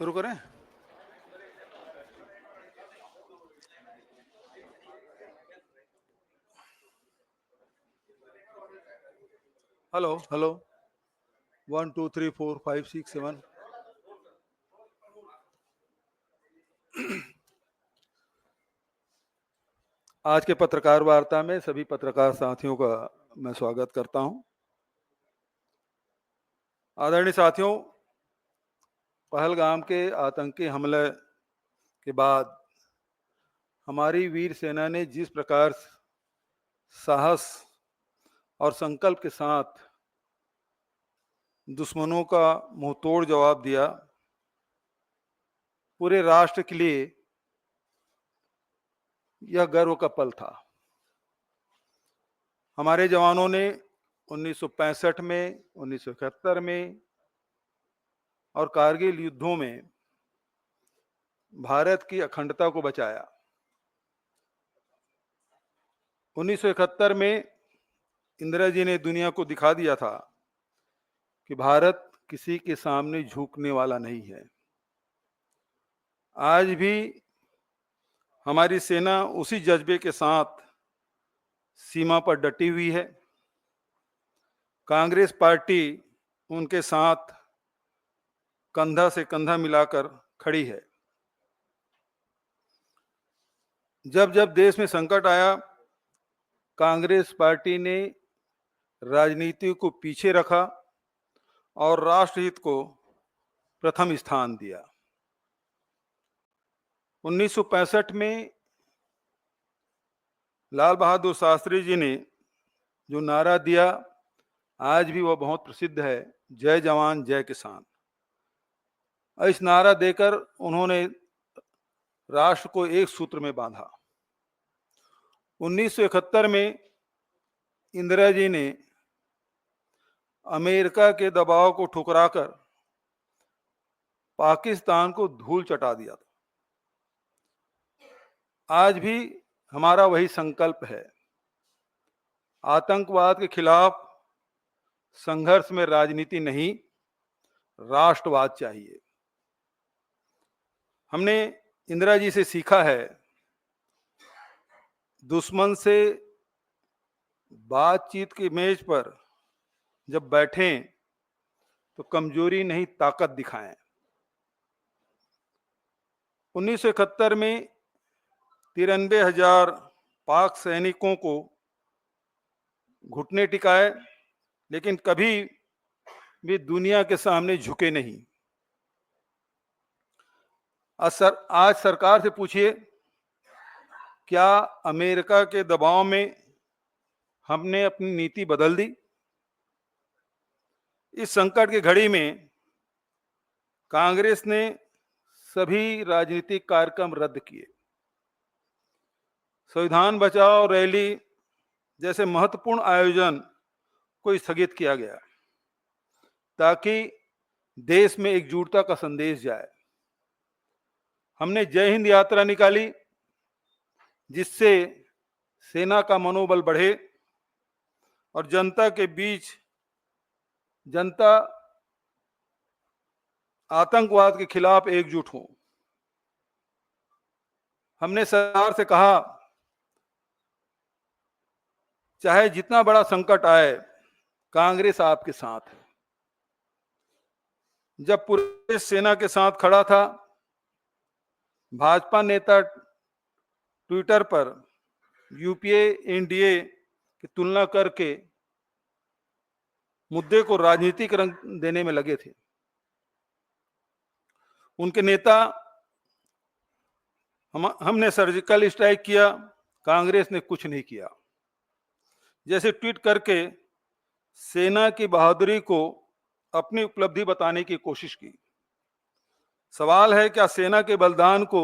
शुरू करें। Hello hello 1 2 3 4 5 6 7। आज के पत्रकार वार्ता में सभी पत्रकार साथियों का मैं स्वागत करता हूं। आदरणीय साथियों, पहलगाम के आतंकी हमले के बाद हमारी वीर सेना ने जिस प्रकार साहस और संकल्प के साथ दुश्मनों का मुंहतोड़ जवाब दिया, पूरे राष्ट्र के लिए यह गर्व का पल था। हमारे जवानों ने 1965 में, 1971 में और कारगिल युद्धों में भारत की अखंडता को बचाया। 1971 में इंदिरा जी ने दुनिया को दिखा दिया था कि भारत किसी के सामने झुकने वाला नहीं है। आज भी हमारी सेना उसी जज्बे के साथ सीमा पर डटी हुई है। कांग्रेस पार्टी उनके साथ कंधा से कंधा मिलाकर खड़ी है। जब जब देश में संकट आया, कांग्रेस पार्टी ने राजनीति को पीछे रखा और राष्ट्रहित को प्रथम स्थान दिया। 1965 में लाल बहादुर शास्त्री जी ने जो नारा दिया, आज भी वह बहुत प्रसिद्ध है, जय जवान जय किसान। इस नारा देकर उन्होंने राष्ट्र को एक सूत्र में बांधा। 1971 में इंदिरा जी ने अमेरिका के दबाव को ठुकराकर पाकिस्तान को धूल चटा दिया था। आज भी हमारा वही संकल्प है। आतंकवाद के खिलाफ संघर्ष में राजनीति नहीं, राष्ट्रवाद चाहिए। हमने इंदिरा जी से सीखा है, दुश्मन से बातचीत की मेज पर जब बैठें तो कमजोरी नहीं, ताकत दिखाएं। 1971 में 93,000 पाक सैनिकों को घुटने टिकाए, लेकिन कभी भी दुनिया के सामने झुके नहीं। आज सरकार से पूछिए, क्या अमेरिका के दबाव में हमने अपनी नीति बदल दी? इस संकट की घड़ी में कांग्रेस ने सभी राजनीतिक कार्यक्रम रद्द किए। संविधान बचाओ रैली जैसे महत्वपूर्ण आयोजन को स्थगित किया गया ताकि देश में एकजुटता का संदेश जाए। हमने जय हिंद यात्रा निकाली, जिससे सेना का मनोबल बढ़े और जनता के बीच जनता आतंकवाद के खिलाफ एकजुट हो। हमने सरकार से कहा, चाहे जितना बड़ा संकट आए, कांग्रेस आपके साथ है। जब पूरे सेना के साथ खड़ा था, भाजपा नेता ट्विटर पर यूपीए एनडीए की तुलना करके मुद्दे को राजनीतिक रंग देने में लगे थे। उनके नेता हमने सर्जिकल स्ट्राइक किया, कांग्रेस ने कुछ नहीं किया। जैसे ट्वीट करके सेना की बहादुरी को अपनी उपलब्धि बताने की कोशिश की। सवाल है, क्या सेना के बलिदान को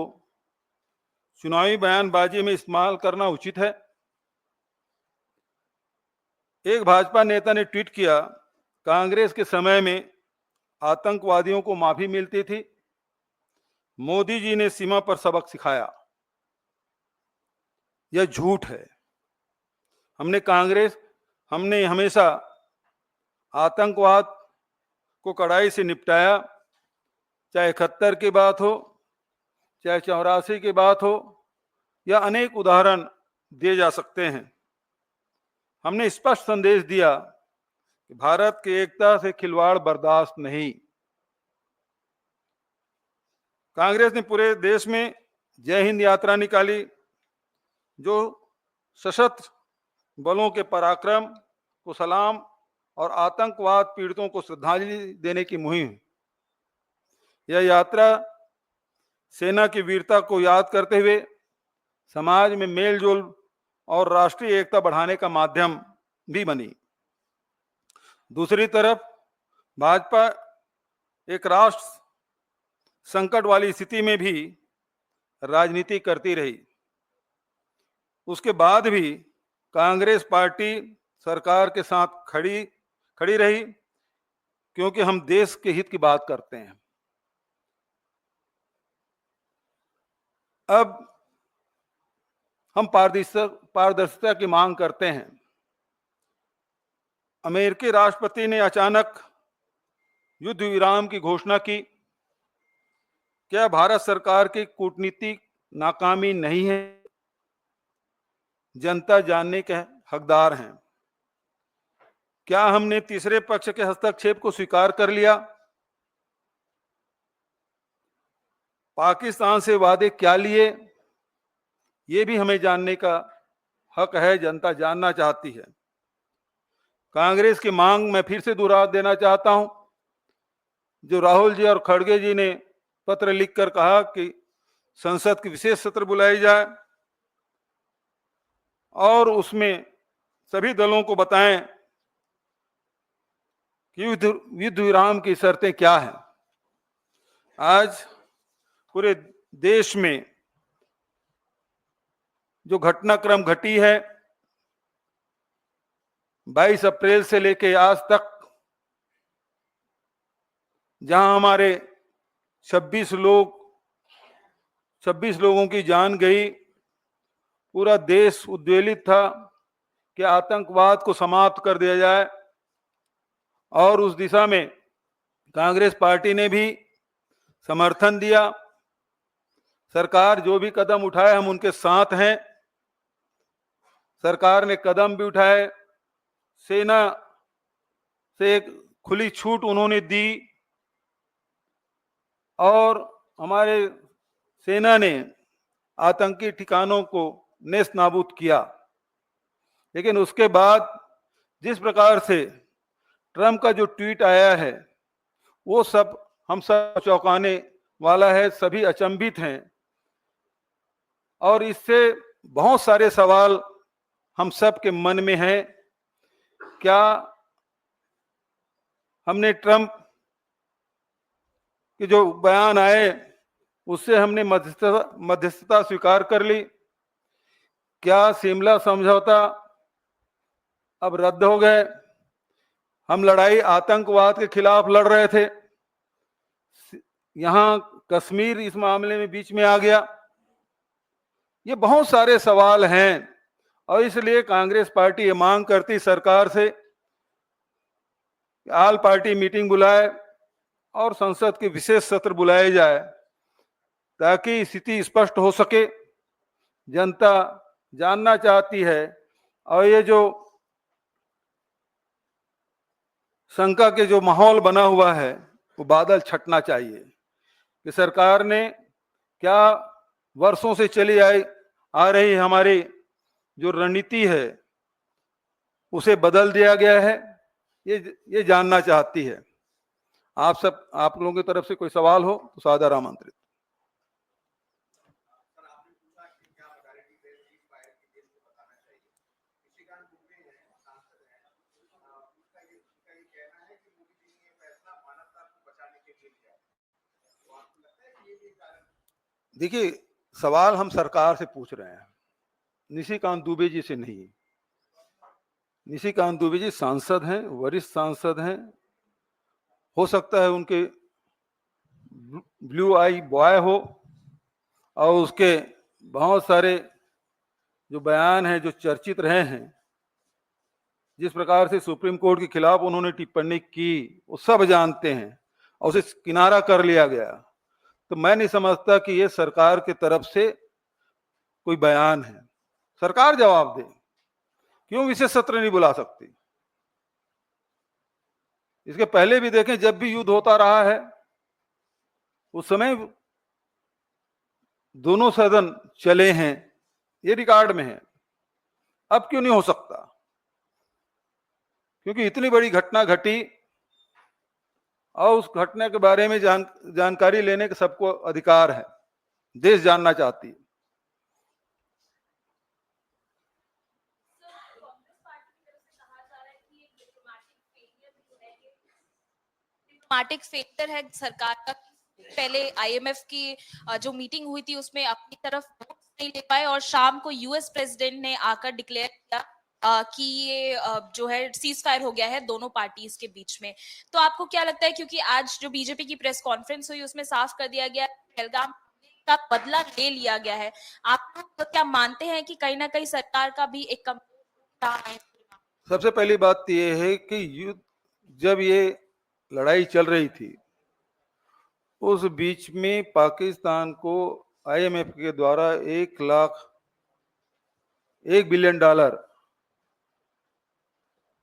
चुनावी बयानबाजी में इस्तेमाल करना उचित है? एक भाजपा नेता ने ट्वीट किया, कांग्रेस के समय में आतंकवादियों को माफी मिलती थी, मोदी जी ने सीमा पर सबक सिखाया। यह झूठ है। हमने हमेशा आतंकवाद को कड़ाई से निपटाया चाहे 71 की बात हो, चाहे 84 की बात हो, या अनेक उदाहरण दिए जा सकते हैं। हमने स्पष्ट संदेश दिया कि भारत की एकता से खिलवाड़ बर्दाश्त नहीं। कांग्रेस ने पूरे देश में जय हिंद यात्रा निकाली, जो सशस्त्र बलों के पराक्रम को सलाम और आतंकवाद पीड़ितों को श्रद्धांजलि देने की मुहिम। यह यात्रा सेना की वीरता को याद करते हुए समाज में मेलजोल और राष्ट्रीय एकता बढ़ाने का माध्यम भी बनी। दूसरी तरफ भाजपा एक राष्ट्र संकट वाली स्थिति में भी राजनीति करती रही। उसके बाद भी कांग्रेस पार्टी सरकार के साथ खड़ी रही, क्योंकि हम देश के हित की बात करते हैं। अब हम पारदर्शिता की मांग करते हैं। अमेरिकी राष्ट्रपति ने अचानक युद्ध विराम की घोषणा की। क्या भारत सरकार की कूटनीतिक नाकामी नहीं है? जनता जानने के हकदार हैं। क्या हमने तीसरे पक्ष के हस्तक्षेप को स्वीकार कर लिया? पाकिस्तान से वादे क्या लिए, ये भी हमें जानने का हक है। जनता जानना चाहती है। कांग्रेस की मांग मैं फिर से दोहरा देना चाहता हूं, जो राहुल जी और खड़गे जी ने पत्र लिखकर कहा कि संसद की विशेष सत्र बुलाई जाए और उसमें सभी दलों को बताएं कि युद्ध विराम की शर्तें क्या हैं। आज पूरे देश में जो घटनाक्रम घटी है, 22 अप्रैल से लेकर आज तक, जहां हमारे 26 लोगों की जान गई, पूरा देश उद्वेलित था कि आतंकवाद को समाप्त कर दिया जाए, और उस दिशा में कांग्रेस पार्टी ने भी समर्थन दिया। सरकार जो भी कदम उठाए, हम उनके साथ हैं। सरकार ने कदम भी उठाए, सेना से एक खुली छूट उन्होंने दी, और हमारे सेना ने आतंकी ठिकानों को नेस्त नाबूद किया। लेकिन उसके बाद जिस प्रकार से ट्रंप का जो ट्वीट आया है, वो सब हम सब चौंकाने वाला है। सभी अचंभित हैं, और इससे बहुत सारे सवाल हम सब के मन में हैं। क्या हमने ट्रंप के जो बयान आए, उससे हमने मध्यस्थता स्वीकार कर ली? क्या शिमला समझौता अब रद्द हो गए? हम लड़ाई आतंकवाद के खिलाफ लड़ रहे थे, यहां कश्मीर इस मामले में बीच में आ गया। ये बहुत सारे सवाल हैं, और इसलिए कांग्रेस पार्टी ये मांग करती सरकार से, ऑल पार्टी मीटिंग बुलाए और संसद के विशेष सत्र बुलाए जाए, ताकि स्थिति स्पष्ट हो सके। जनता जानना चाहती है, और ये जो शंका के जो माहौल बना हुआ है, वो बादल छटना चाहिए कि सरकार ने क्या वर्षों से चली आ रही हमारी जो रणनीति है, उसे बदल दिया गया है। ये जानना चाहती है। आप लोगों की तरफ से कोई सवाल हो तो सादर आमंत्रित। देखिए, सवाल हम सरकार से पूछ रहे हैं, निशिकांत दुबे जी से नहीं। निशिकांत दुबे जी सांसद हैं, वरिष्ठ सांसद हैं। हो सकता है उनके ब्लू आई बॉय हो, और उसके बहुत सारे जो बयान हैं जो चर्चित रहे हैं, जिस प्रकार से सुप्रीम कोर्ट के खिलाफ उन्होंने टिप्पणी की, वो सब जानते हैं। और उसे किनारा कर लिया गया, तो मैं नहीं समझता कि ये सरकार की तरफ से कोई बयान है। सरकार जवाब दे, क्यों विशेष सत्र नहीं बुला सकती? इसके पहले भी देखें, जब भी युद्ध होता रहा है उस समय दोनों सदन चले हैं, ये रिकॉर्ड में है। अब क्यों नहीं हो सकता? क्योंकि इतनी बड़ी घटना घटी और उस घटना के बारे में जानकारी लेने का सबको अधिकार है, देश जानना चाहती है। डिप्लोमेटिक फेलियर है सरकार का। पहले आईएमएफ की जो मीटिंग हुई थी उसमें अपनी तरफ वोट नहीं ले पाए और शाम को यूएस प्रेसिडेंट ने आकर डिक्लेयर किया कि ये जो है सीज फायर हो गया है दोनों पार्टीज के बीच में। तो आपको क्या लगता है, क्योंकि आज जो बीजेपी की प्रेस कॉन्फ्रेंस हुई उसमें साफ कर दिया गया पहलगाम का बदला ले लिया गया है, आप लोग क्या मानते हैं कि कहीं ना कहीं सरकार का भी एक कम है? सबसे पहली बात तो ये है कि युद्ध, जब ये लड़ाई चल रही थी उस बीच में पाकिस्तान को आईएमएफ के द्वारा $1 बिलियन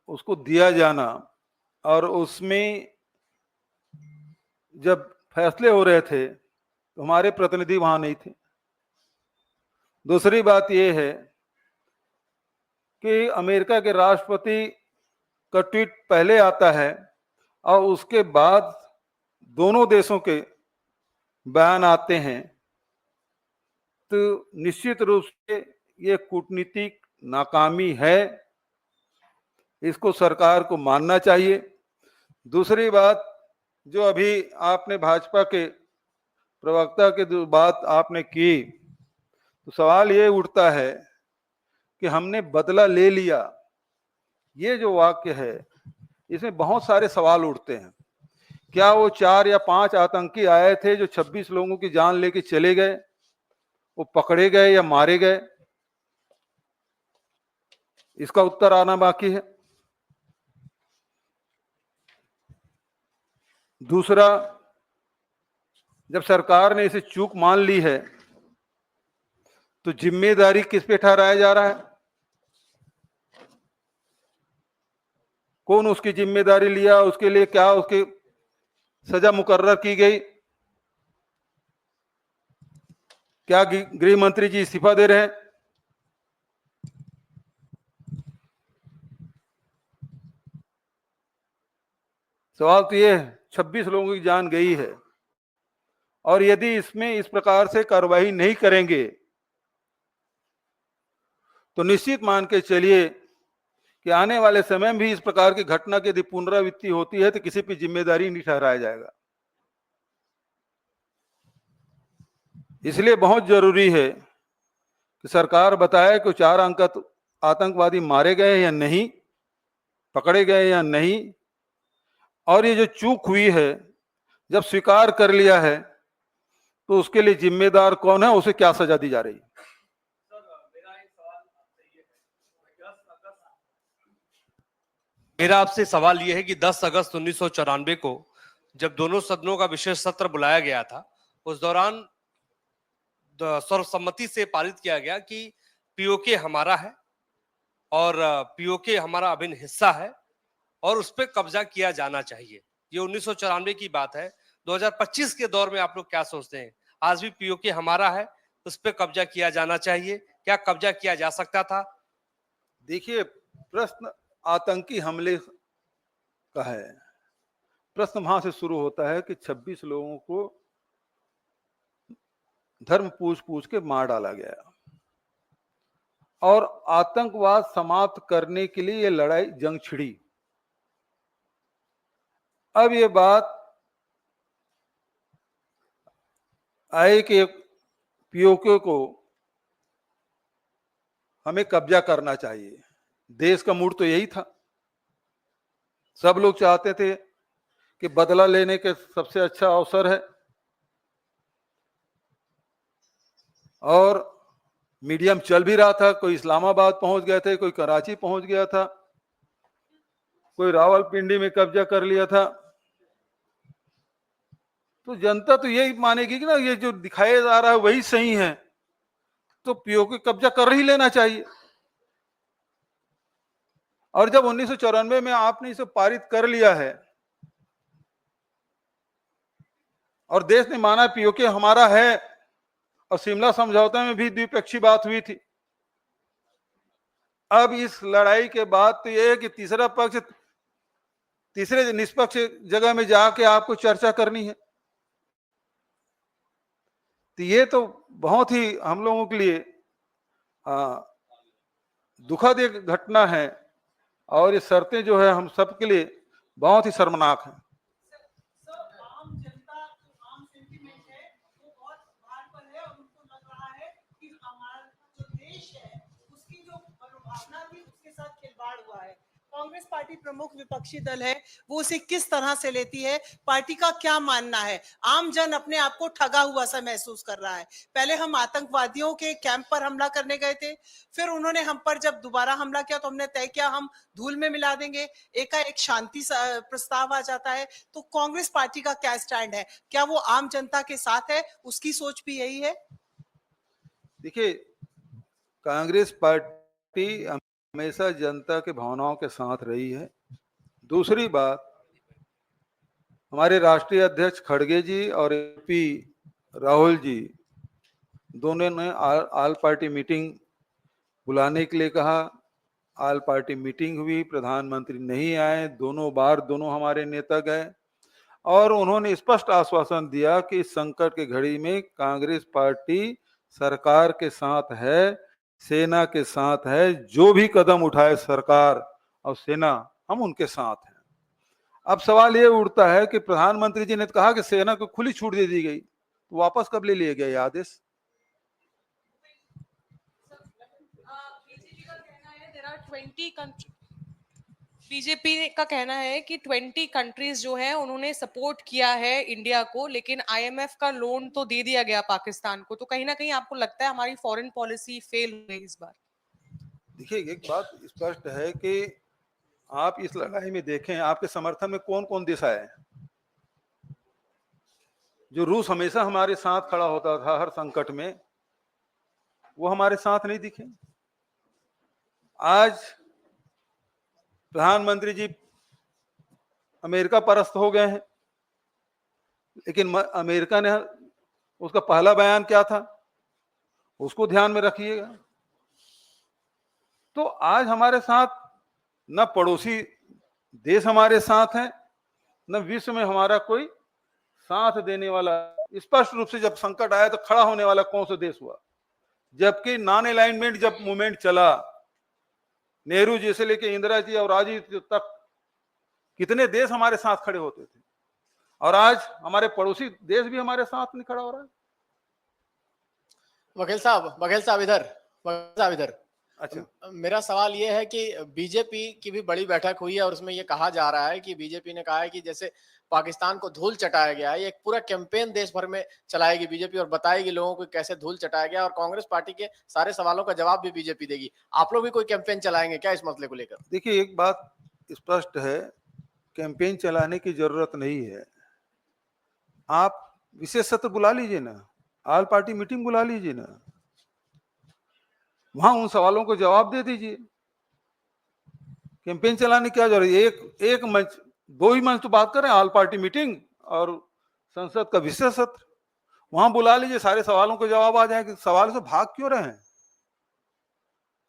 उसको दिया जाना, और उसमें जब फैसले हो रहे थे तो हमारे प्रतिनिधि वहां नहीं थे। दूसरी बात यह है कि अमेरिका के राष्ट्रपति का ट्वीट पहले आता है और उसके बाद दोनों देशों के बयान आते हैं, तो निश्चित रूप से ये कूटनीतिक नाकामी है, इसको सरकार को मानना चाहिए। दूसरी बात, जो अभी आपने भाजपा के प्रवक्ता के जो बात आपने की, तो सवाल ये उठता है कि हमने बदला ले लिया, ये जो वाक्य है इसमें बहुत सारे सवाल उठते हैं। क्या वो 4 या 5 आतंकी आए थे जो 26 लोगों की जान लेके चले गए, वो पकड़े गए या मारे गए? इसका उत्तर आना बाकी है। दूसरा, जब सरकार ने इसे चूक मान ली है तो जिम्मेदारी किस पे ठहराया जा रहा है? कौन उसकी जिम्मेदारी लिया, उसके लिए क्या उसकी सजा मुकर्रर की गई? क्या गृह मंत्री जी इस्तीफा दे रहे हैं? सवाल तो ये है, 26 लोगों की जान गई है, और यदि इसमें इस प्रकार से कार्रवाई नहीं करेंगे तो निश्चित मान के चलिए कि आने वाले समय में भी इस प्रकार की घटना की यदि पुनरावृत्ति होती है तो किसी पर जिम्मेदारी नहीं ठहराया जाएगा। इसलिए बहुत जरूरी है कि सरकार बताए कि 4 आतंकवादी मारे गए या नहीं, पकड़े गए या नहीं, और ये जो चूक हुई है जब स्वीकार कर लिया है तो उसके लिए जिम्मेदार कौन है, उसे क्या सजा दी जा रही है? मेरा आपसे सवाल यह है कि 10 अगस्त 1994 को जब दोनों सदनों का विशेष सत्र बुलाया गया था, उस दौरान सर्वसम्मति से पारित किया गया कि पीओके हमारा है और पीओके हमारा अभिन्न हिस्सा है और उस पर कब्जा किया जाना चाहिए। ये 1994 की बात है। 2025 के दौर में आप लोग क्या सोचते हैं? आज भी पीओके हमारा है, उस पर कब्जा किया जाना चाहिए, क्या कब्जा किया जा सकता था? देखिए, प्रश्न आतंकी हमले का है। प्रश्न वहां से शुरू होता है कि 26 लोगों को धर्म पूछ के मार डाला गया और आतंकवाद समाप्त करने के लिए यह लड़ाई जंग छिड़ी। अब ये बात आए कि पीओके को हमें कब्जा करना चाहिए। देश का मूड तो यही था, सब लोग चाहते थे कि बदला लेने के सबसे अच्छा अवसर है, और मीडियम चल भी रहा था। कोई इस्लामाबाद पहुंच गए थे, कोई कराची पहुंच गया था, कोई रावलपिंडी में कब्जा कर लिया था। तो जनता तो यही मानेगी कि ना ये जो दिखाया जा रहा है वही सही है, तो पीओके कब्जा कर ही लेना चाहिए। और जब 1994 में आपने इसे पारित कर लिया है और देश ने माना पीओके हमारा है, और शिमला समझौते में भी द्विपक्षीय बात हुई थी, अब इस लड़ाई के बाद तो ये है कि तीसरा पक्ष तीसरे निष्पक्ष जगह में जाके आपको चर्चा करनी है। तो ये तो बहुत ही हम लोगों के लिए दुखद एक घटना है, और ये शर्तें जो है हम सबके लिए बहुत ही शर्मनाक हैं। आम जनता आम सेंटीमेंट है वो बहुत भार पर है, और उनको लग रहा है कि हमारा जो देश है उसकी जो मनोभावना थी उसके साथ खिलवाड़ हुआ है। कांग्रेस पार्टी प्रमुख विपक्षी दल है, वो उसे किस तरह से लेती है, पार्टी का क्या मानना है? आम जन अपने आप को ठगा हुआ सा महसूस कर रहा है। पहले हम आतंकवादियों के कैंप पर हमला करने गए थे, फिर उन्होंने हम पर जब दोबारा हमला किया तो हमने तय किया हम धूल में मिला देंगे, एकाएक शांति प्रस्ताव आ जाता है। तो कांग्रेस पार्टी का क्या स्टैंड है? क्या वो आम जनता के साथ है? उसकी सोच भी यही है? देखिए, कांग्रेस पार्टी हमेशा जनता के भावनाओं के साथ रही है। दूसरी बात, हमारे राष्ट्रीय अध्यक्ष खड़गे जी और एपी राहुल जी दोनों ने आल पार्टी मीटिंग बुलाने के लिए कहा। आल पार्टी मीटिंग हुई, प्रधानमंत्री नहीं आए, दोनों बार दोनों हमारे नेता गए, और उन्होंने स्पष्ट आश्वासन दिया कि इस संकट की घड़ी में कांग्रेस पार्टी सरकार के साथ है, सेना के साथ है, जो भी कदम उठाए सरकार और सेना, हम उनके साथ हैं। अब सवाल ये उठता है कि प्रधानमंत्री जी ने कहा कि सेना को खुली छूट दे दी गई, तो वापस कब ले लिया गया ये आदेश? बीजेपी का कहना है कि 20 कंट्रीज जो है उन्होंने सपोर्ट किया है इंडिया को, लेकिन आईएमएफ का लोन तो दे दिया गया पाकिस्तान को। तो कहीं ना कहीं आपको लगता है हमारी फॉरेन पॉलिसी फेल हो गई इस बार? देखिए, एक बात स्पष्ट है कि आप इस लड़ाई में देखें, आपके समर्थन में कौन कौन देश आए हैं। जो रूस हमेशा हमारे साथ खड़ा होता था हर संकट में, वो हमारे साथ नहीं दिखे। आज प्रधानमंत्री जी अमेरिका परस्त हो गए हैं, लेकिन अमेरिका ने उसका पहला बयान क्या था, उसको ध्यान में रखिएगा। तो आज हमारे साथ न पड़ोसी देश हमारे साथ हैं, न विश्व में हमारा कोई साथ देने वाला। स्पष्ट रूप से जब संकट आया तो खड़ा होने वाला कौन सा देश हुआ? जबकि नॉन अलाइनमेंट जब मूवमेंट चला, नेहरू जी से लेके इंदिरा जी और राजीव तक कितने देश हमारे साथ खड़े होते थे, और आज हमारे पड़ोसी देश भी हमारे साथ नहीं खड़ा हो रहा है। वकील साहब इधर। अच्छा, मेरा सवाल ये है कि बीजेपी की भी बड़ी बैठक हुई है और उसमें ये कहा जा रहा है कि बीजेपी ने कहा है कि जैसे पाकिस्तान को धूल चटाया गया है, ये एक पूरा कैंपेन देश भर में चलाएगी बीजेपी और बताएगी लोगों को कैसे धूल चटाया गया, और कांग्रेस पार्टी के सारे सवालों का जवाब भी बीजेपी देगी। आप लोग भी कोई कैंपेन चलाएंगे क्या इस मसले को लेकर? देखिए, एक बात स्पष्ट है, कैंपेन चलाने की जरूरत नहीं है। आप विशेष सत्र बुला लीजिए ना, आल पार्टी मीटिंग बुला लीजिए ना, वहां उन सवालों को जवाब दे दीजिए। कैंपेन चलाने की क्या जरूरत है? एक मंच, दो ही मंच तो बात करें, आल पार्टी मीटिंग और संसद का विशेष सत्र, वहां बुला लीजिए, सारे सवालों के जवाब आ जाएंगे। सवाल से भाग क्यों रहे हैं?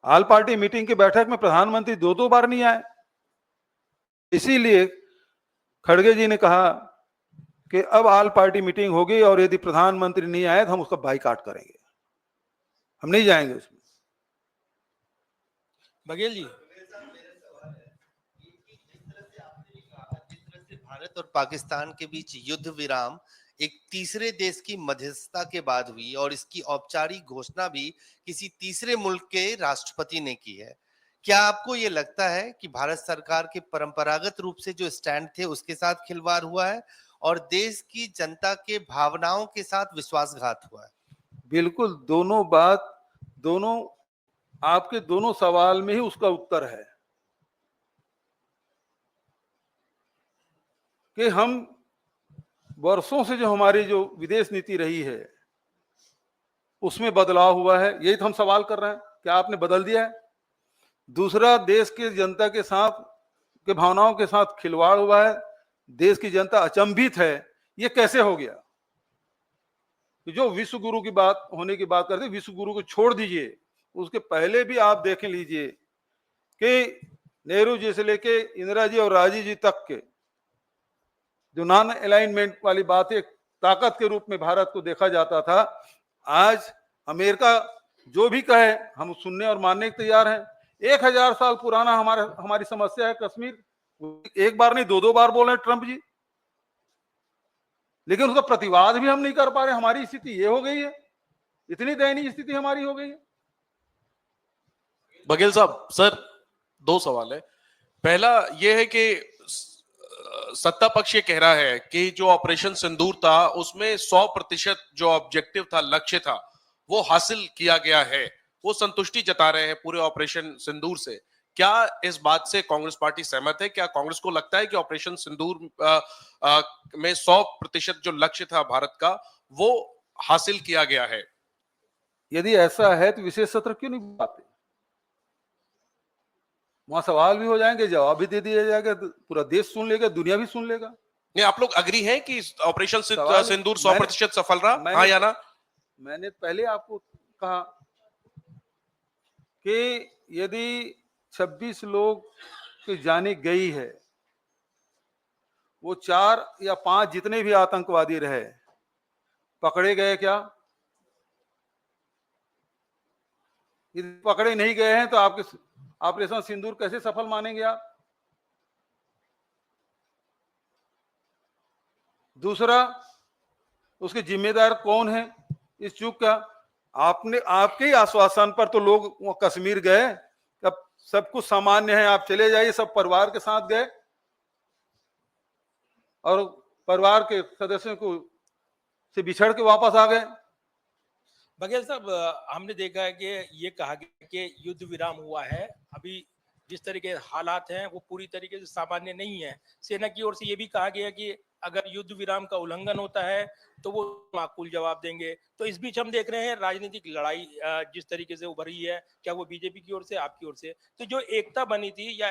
आल पार्टी मीटिंग की बैठक में प्रधानमंत्री दो बार नहीं आए, इसीलिए खड़गे जी ने कहा कि अब आल पार्टी मीटिंग होगी और यदि प्रधानमंत्री नहीं आए तो हम उसका बाइकाट करेंगे, हम नहीं जाएंगे उसमें। बघेल जी, भारत और पाकिस्तान के बीच युद्ध विराम एक तीसरे देश की मध्यस्थता के बाद हुई और इसकी औपचारिक घोषणा भी किसी तीसरे मुल्क के राष्ट्रपति ने की है। क्या आपको ये लगता है कि भारत सरकार के परंपरागत रूप से जो स्टैंड थे उसके साथ खिलवाड़ हुआ है और देश की जनता के भावनाओं के साथ विश्वासघात हुआ है? बिल्कुल, दोनों आपके दोनों सवाल में ही उसका उत्तर है कि हम वर्षों से जो हमारी जो विदेश नीति रही है उसमें बदलाव हुआ है, यही तो हम सवाल कर रहे हैं, क्या आपने बदल दिया है? दूसरा, देश की जनता के साथ के भावनाओं के साथ खिलवाड़ हुआ है, देश की जनता अचंभित है, ये कैसे हो गया? तो जो विश्व गुरु की बात होने की बात करते, विश्व गुरु को छोड़ दीजिए, उसके पहले भी आप देख लीजिए कि नेहरू जी से लेके इंदिरा जी और राजीव जी तक के जो नॉन अलाइनमेंट वाली बात एक ताकत के रूप में भारत को देखा जाता था, आज अमेरिका जो भी कहे हम सुनने और मानने के तैयार हैं। 1000 साल पुराना हमारी समस्या है कश्मीर, एक बार नहीं 2-2 बार बोल रहे ट्रंप जी, लेकिन उसका प्रतिवाद भी हम नहीं कर पा रहे। हमारी स्थिति ये हो गई है, इतनी दयनीय स्थिति हमारी हो गई है। बघेल साहब, सर 2 सवाल है। पहला ये है कि सत्ता पक्ष ये कह रहा है कि जो ऑपरेशन सिंदूर था उसमें 100% जो ऑब्जेक्टिव था, लक्ष्य था, वो हासिल किया गया है। वो संतुष्टि जता रहे हैं पूरे ऑपरेशन सिंदूर से। क्या इस बात से कांग्रेस पार्टी सहमत है? क्या कांग्रेस को लगता है कि ऑपरेशन सिंदूर में 100% जो लक्ष्य था भारत का वो हासिल किया गया है? यदि ऐसा है तो विशेष सत्र क्यों नहीं बुलाते? वहां सवाल भी हो जाएंगे, जवाब भी दे दिया जाएगा, पूरा देश सुन लेगा, दुनिया भी सुन लेगा। नहीं, आप लोग अग्री हैं कि ऑपरेशन सवाल- सिंदूर 100% सफल रहा, हाँ या ना? मैंने पहले आपको कहा कि यदि 26 लोग की जाने गई है, वो 4 या 5 जितने भी आतंकवादी रहे पकड़े गए क्या? यदि पकड़े नहीं गए हैं तो आपके ऑपरेशन सिंदूर कैसे सफल मानेंगे आप? दूसरा, उसके जिम्मेदार कौन है इस चूक का? आपने, आपके ही आश्वासन पर तो लोग वो कश्मीर गए, अब सब कुछ सामान्य है, आप चले जाइए, सब परिवार के साथ गए और परिवार के सदस्यों को से बिछड़ के वापस आ गए। बघेल साहब, हमने देखा है कि ये कहा गया कि युद्ध विराम हुआ है। अभी जिस तरीके के हालात हैं वो पूरी तरीके से सामान्य नहीं है। सेना की ओर से ये भी कहा गया कि अगर युद्ध विराम का उल्लंघन होता है तो वो माकूल जवाब देंगे। तो इस बीच हम देख रहे हैं राजनीतिक लड़ाई जिस तरीके से उभरी है, क्या वो बीजेपी की ओर से, आपकी ओर से, तो जो एकता बनी थी या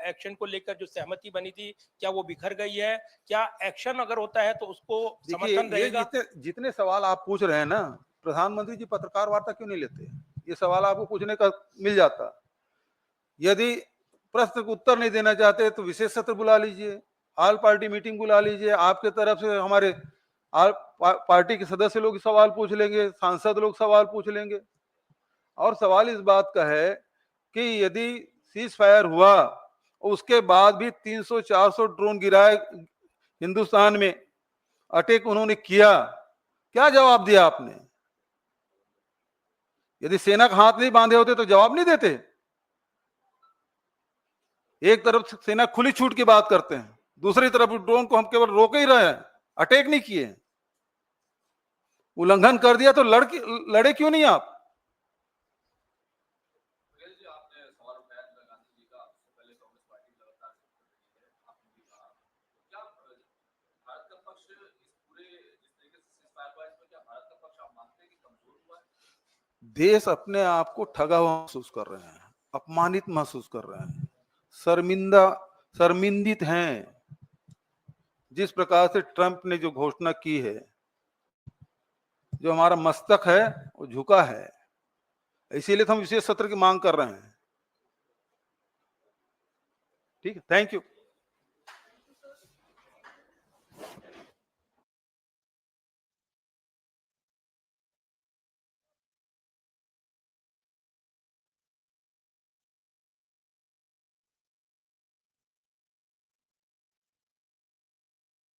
एक्शन को लेकर जो सहमति बनी थी, क्या वो बिखर गई है? क्या एक्शन अगर होता है तो उसको समर्थन ये रहेगा? जितने सवाल आप पूछ रहे हैं ना, प्रधानमंत्री जी पत्रकार वार्ता क्यों नहीं लेते? ये सवाल आपको पूछने का मिल जाता। यदि प्रश्न को उत्तर नहीं देना चाहते तो विशेष सत्र बुला लीजिए, ऑल पार्टी मीटिंग बुला लीजिए, आपके तरफ से हमारे पार्टी के सदस्य लोग सवाल पूछ लेंगे, सांसद लोग सवाल पूछ लेंगे। और सवाल इस बात का है कि यदि सीज फायर हुआ उसके बाद भी 300-400 ड्रोन गिराए हिंदुस्तान में, अटैक उन्होंने किया, क्या जवाब दिया आपने? यदि सेना का हाथ नहीं बांधे होते तो जवाब नहीं देते। एक तरफ सेना खुली छूट की बात करते हैं, दूसरी तरफ ड्रोन को हम केवल रोक ही रहे हैं, अटैक नहीं किए। उल्लंघन कर दिया तो लड़े क्यों नहीं आप? देश अपने आप को ठगा हुआ महसूस कर रहे हैं, अपमानित महसूस कर रहे हैं, शर्मिंदित हैं। जिस प्रकार से ट्रंप ने जो घोषणा की है, जो हमारा मस्तक है वो झुका है, इसीलिए तो हम विशेष सत्र की मांग कर रहे हैं। ठीक है, थैंक यू।